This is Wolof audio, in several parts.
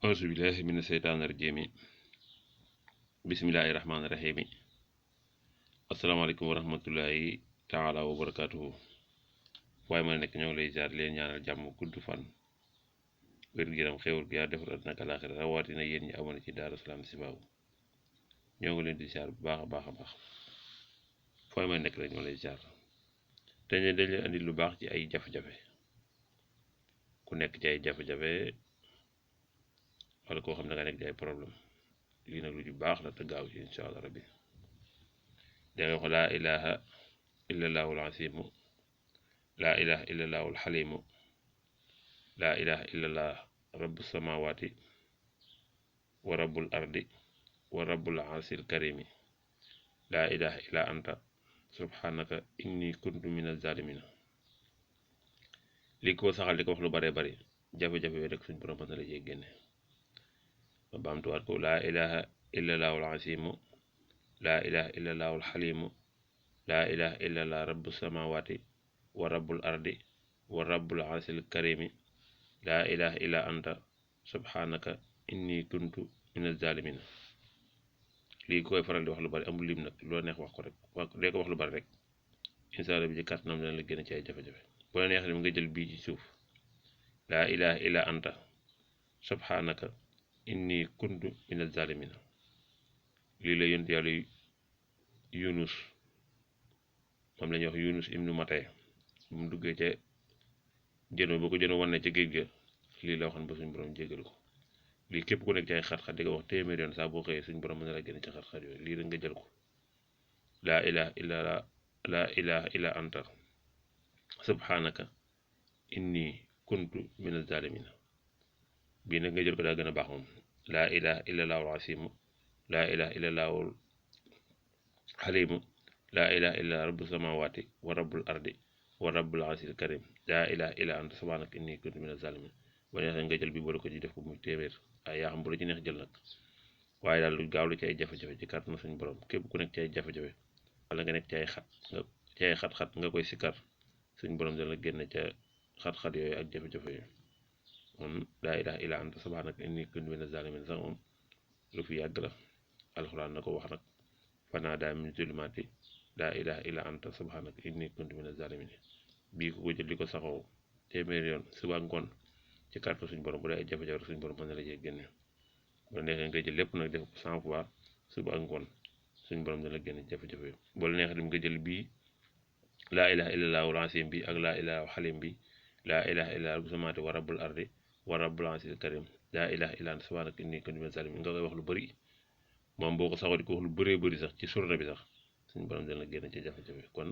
auzu billahi mina seytaani rajiim bismillahi rahmaani rahiim asalaamaaleykum wa rahmatullahi taala wa barakaatuhu waaye ma nekk ñoo ngi lay jaar leen ñaanal jàmm gudd fan wér-gu-yaram xéwal gu yaa defar àddina ak àllaaxira rawatina yéen ñi amoon ci Daaru Salaam Sibaaw ñoo ngi leen di jaar bu baax a baax a baax fooy ma nekk rek ñoo lay jaar te dañ leen andi lu baax ci ay jafe-jafe ku nekk ci ay jafe-jafe wala koo xam ne nga nekk ci ay problème lii nag lu ju baax la te gaaw ci incha allah rabbi danga wax laa ilaha illallahu al-asimu laa ilaha illallahu al-xalimu laa ilaha illallah rabbu samawati wa rabbul ardi wa rabbul arsil karimi laa ilaha illa anta subhanaka inni kuntu min az-zalimina li ko saxal di ko wax lu bare bari jafe-jafe yooyu rek suñ borom mën na la cee génne ma baamtuwaat ko laa ilaha illallahu al-asimu laa ilaha illallahu alxalimu laa ilaha illallah rabbu samawati wa rabbul ardi wa rabbul arsil karimi laa ilaha illa anta subhanaka inni kuntu min az-zalimina lii koy faral di wax lu bari amul lim nag loo neex wax ko rek dee ko wax lu bari rek incha allah bi ci kàttanam dana la génn ci ay jafe-jafe bu la neexee nga jël bii ci suuf laa ilaha illa anta subhanaka inni kuntu min az-zalimina lii la yonent yàlla yunus moom la ñuy wax yunus ibnu matay bu mu duggee ca jëno ba ko jëno wan ne ca géej ga lii la waxoon ba suñ borom jégal ko lii képp ku nekk ci ay xat-xat di ko wax téeméer yoon saa boo xëyee suñ borom mën na la génn ci xat-xat yooyu lii rek nga jël ko laa ilaha illa anta subhanaka inni kuntu min az-zalimina bii nag nga jël ko daa gën a baax moom laa ilaha illallahu al-asimu laa ilaha illallahu xalimu laa ilaha illa rabbu samawati wa rabbul ardi wa rabbul arsil karim laa ilaha illa anta subhanaka inni kuntu min az-zalimin ba neexee nga jël bi boole ko ci def ko muy téeméer ay yaa xam bu la ci neex jël nag waaye daal lu gaaw la ci ay jafe-jafe ci kàttanu suñu borom képp ku nekk ci ay jafe-jafe wala nga nekk ci ay xat-xat nga koy sikkar suñu borom dana la génn ca xat-xat yooyu ak jafe-jafe yooyu moom laa ilaha illa anta subhanaka inni kuntu min az-zalimin sax moom lu fi yàgg la alxuraan na ko wax nag fanaadaa min zulumaati laa ilaha illa anta subhanaka inni kuntu min az-zalimin bii ku ko jël di ko saxoo téeméer yoon suba ngoon ci kàttu suñ borom bu dee ay jafe-jafe suñ borom mën na la cee génne bu la neexee nga jël lépp nag def ko 100 fois suba ak ngoon suñ borom dana la génne jafe-jafe yi bu la neexee dem nga jël bii laa ilaha illallahu al-asiim bi ak laa ilaha xalim bi laa ilaha illa rabbu samawati wa rabbul ardi wa rabbul arsil karim laa ilaha illa anta subhanaka inni kuntu min az-zalimin nga koy wax lu bëri moom boo ko saxoo di ko wax lu bëree bëri sax ci surna bi sax suñu borom dana la génn ci jafe-jafe kon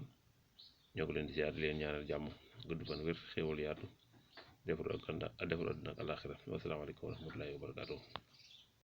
ñoo ko leen di ziar leen ñaanal jàmm gudd fan wér xéwal yaatu defar àddina ak àllaaxira wasalaamaaleykum wa rahmatullahi wa barakaatuh